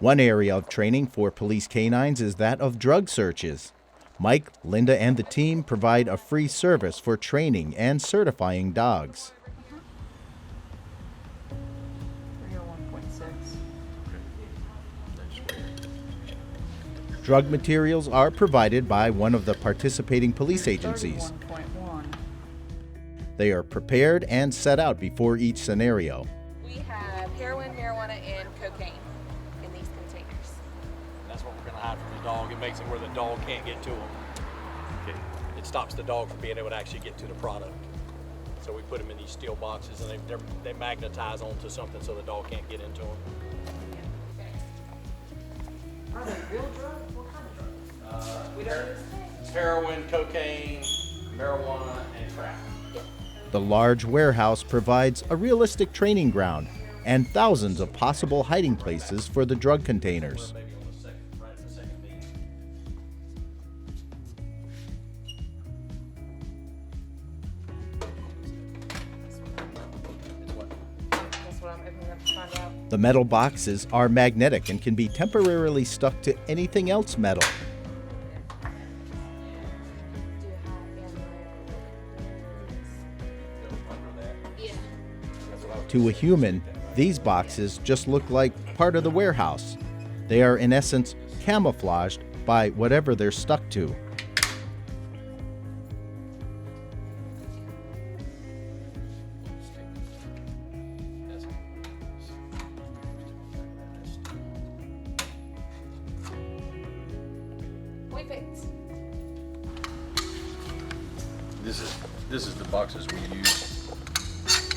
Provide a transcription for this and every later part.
One area of training for police canines is that of drug searches. Mike, Linda, and the team provide a free service for training and certifying dogs. 301.6. Drug materials are provided by one of the participating police agencies. 31.1. They are prepared and set out before each scenario. We have heroin, marijuana, and cocaine in these containers. That's what we're going to hide from the dog. It makes it where the dog can't get to them. Okay. It stops the dog from being able to actually get to the product. So we put them in these steel boxes, and they magnetize onto something so the dog can't get into them. Are they real drugs? What kind of drugs? We don't use Heroin, cocaine, marijuana, and crack. The large warehouse provides a realistic training ground and thousands of possible hiding places for the drug containers. Maybe on the second, right at the second beat. That's what I'm opening up to find out. The metal boxes are magnetic and can be temporarily stuck to anything else metal. To a human, these boxes just look like part of the warehouse. They are in essence camouflaged by whatever they're stuck to. Point fix. This is the boxes we use.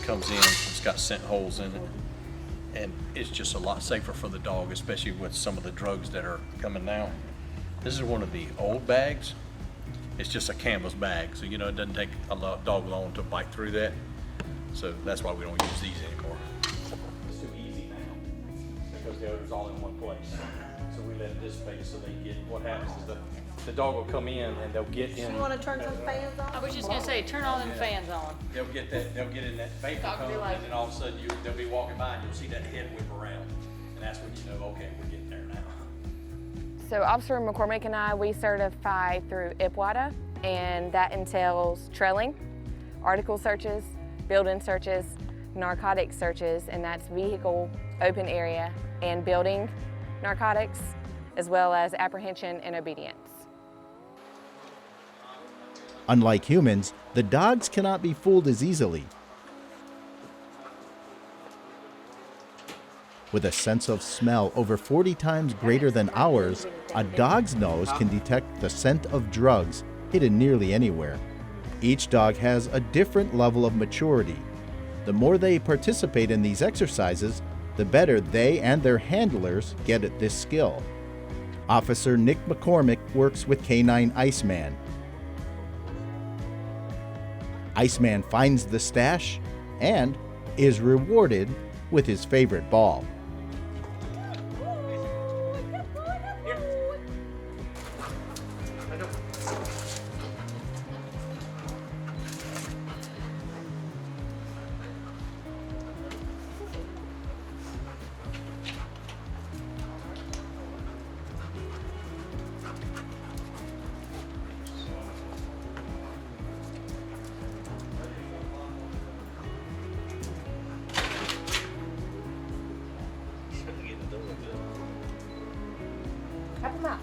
Comes in, it's got scent holes in it, and it's just a lot safer for the dog, especially with some of the drugs that are coming now. This is one of the old bags. It's just a canvas bag, so it doesn't take a dog long to bite through that. So that's why we don't use these anymore. It's too easy now because the odor's all in one place. So we let it dissipate so they get. What happens is the dog will come in and they'll get in. You want to turn some fans on? I was just gonna say, turn all them fans on. They'll get in that vapor Dog cone, be like- and then all of a sudden they'll be walking by and you'll see that head whip around. And that's when you know, okay, we're getting there now. So Officer McCormick and I, we certify through IPWATA, and that entails trailing, article searches, building searches, narcotics searches, and that's vehicle, open area, and building narcotics, as well as apprehension and obedience. Unlike humans, the dogs cannot be fooled as easily. With a sense of smell over 40 times greater than ours, a dog's nose can detect the scent of drugs hidden nearly anywhere. Each dog has a different level of maturity. The more they participate in these exercises, the better they and their handlers get at this skill. Officer Nick McCormick works with Canine Iceman. Iceman finds the stash and is rewarded with his favorite ball. Help him out.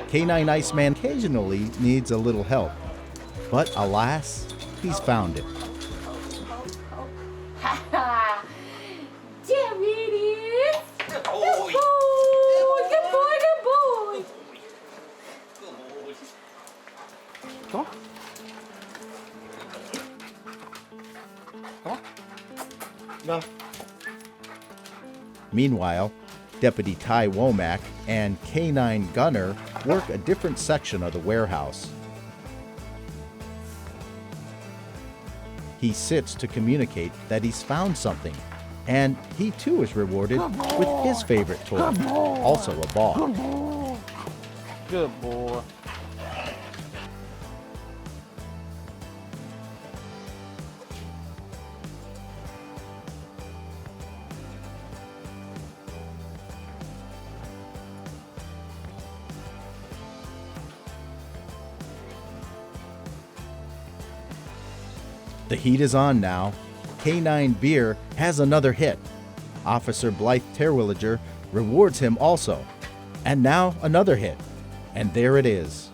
Canine Iceman occasionally needs a little help, but alas, he's found it. There it is. Good Good boy, good boy. Come on. Come on. No. Meanwhile, Deputy Ty Womack and Canine Gunner work a different section of the warehouse. He sits to communicate that he's found something, and he too is rewarded with his favorite toy, also a ball. Good boy. The heat is on now. K9 Beer has another hit. Officer Blythe Terwilliger rewards him also. And now another hit. And there it is.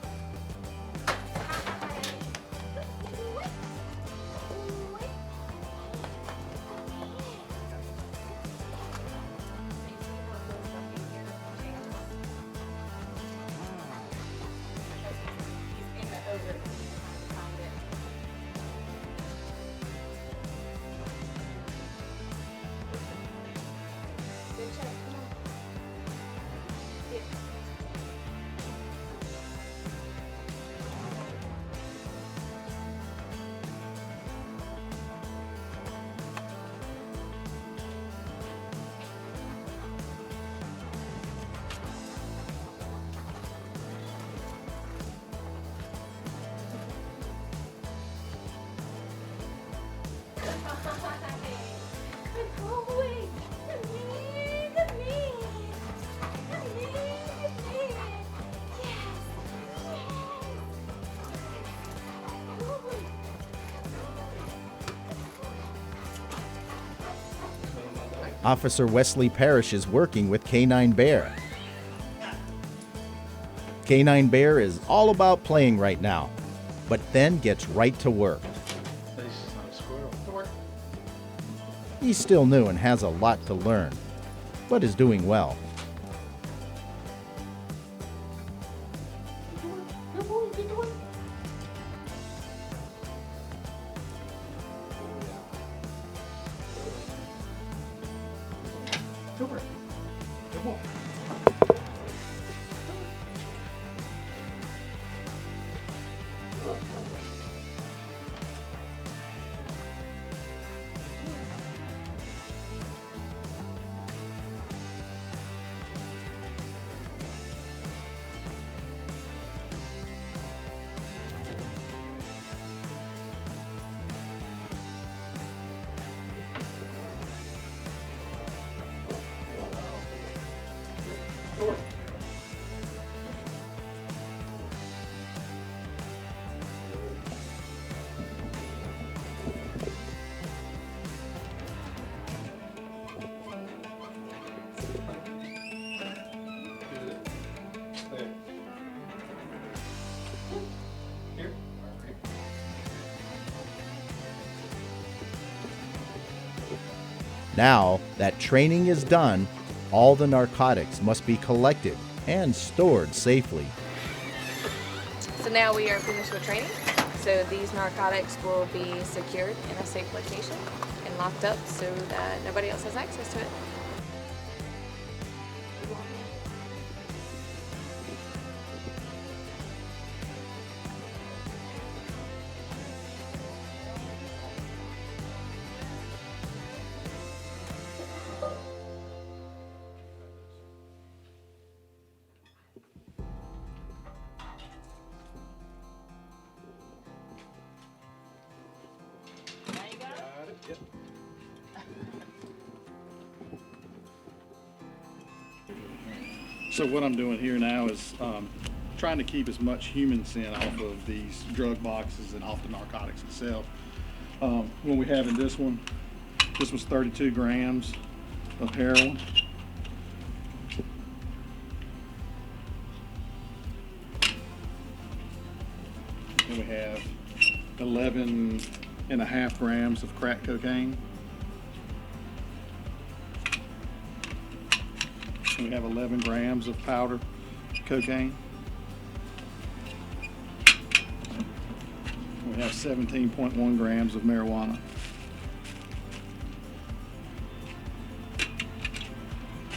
Officer Wesley Parrish is working with K9 Bear. K9 Bear is all about playing right now, but then gets right to work. He's still new and has a lot to learn, but is doing well. Now that training is done, all the narcotics must be collected and stored safely. So now we are finished with training. So these narcotics will be secured in a safe location and locked up so that nobody else has access to it. So what I'm doing here now is trying to keep as much human scent off of these drug boxes and off the narcotics itself. When we have in this one, this was 32 grams of heroin. And we have 11.5 grams of crack cocaine. We have 11 grams of powder cocaine. We have 17.1 grams of marijuana.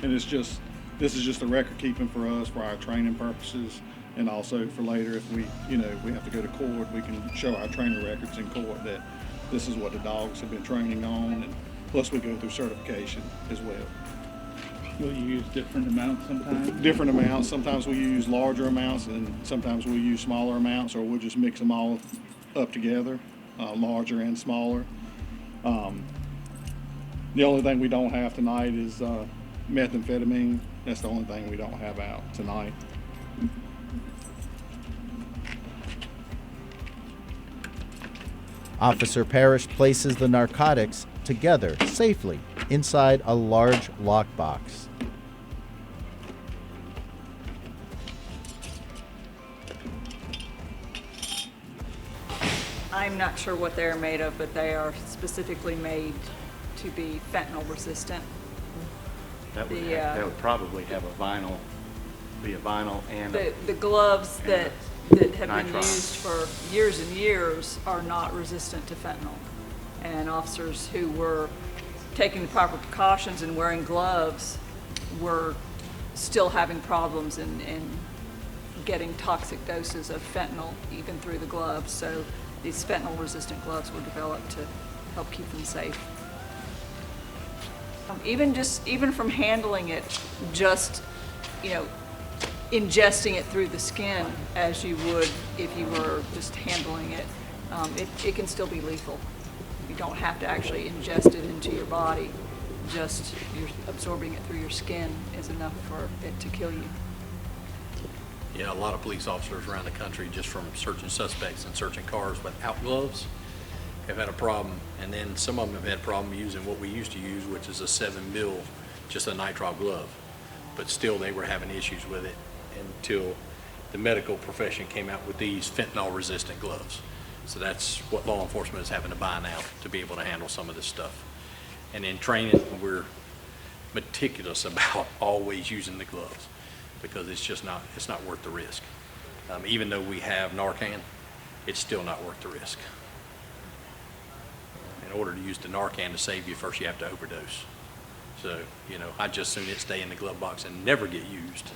And this is just a record keeping for us for our training purposes, and also for later if we have to go to court, we can show our training records in court that this is what the dogs have been training on, and plus we go through certification as well. Will you use different amounts sometimes? Different amounts. Sometimes we use larger amounts, and sometimes we'll use smaller amounts, or we'll just mix them all up together, larger and smaller. The only thing we don't have tonight is methamphetamine. That's the only thing we don't have out tonight. Officer Parrish places the narcotics together safely inside a large lockbox. I'm not sure what they're made of, but they are specifically made to be fentanyl resistant. That would, The, that would probably have a vinyl, be a vinyl and a, The gloves that have been nitrile. used for years and years are not resistant to fentanyl. And officers who were taking the proper precautions and wearing gloves were still having problems in getting toxic doses of fentanyl even through the gloves. So these fentanyl-resistant gloves were developed to help keep them safe. Even from handling it, just, you know, ingesting it through the skin as you would if you were just handling it, it can still be lethal. You don't have to actually ingest it into your body. Just you're absorbing it through your skin is enough for it to kill you. Yeah, a lot of police officers around the country, just from searching suspects and searching cars without gloves, have had a problem. And then some of them have had a problem using what we used to use, which is a 7 mil, just a nitrile glove. But still, they were having issues with it until the medical profession came out with these fentanyl-resistant gloves. So that's what law enforcement is having to buy now to be able to handle some of this stuff. And in training, we're meticulous about always using the gloves, because it's not worth the risk. Even though we have Narcan, it's still not worth the risk. In order to use the Narcan to save you, first you have to overdose. So, you know, I'd just soon it stay in the glove box and never get used.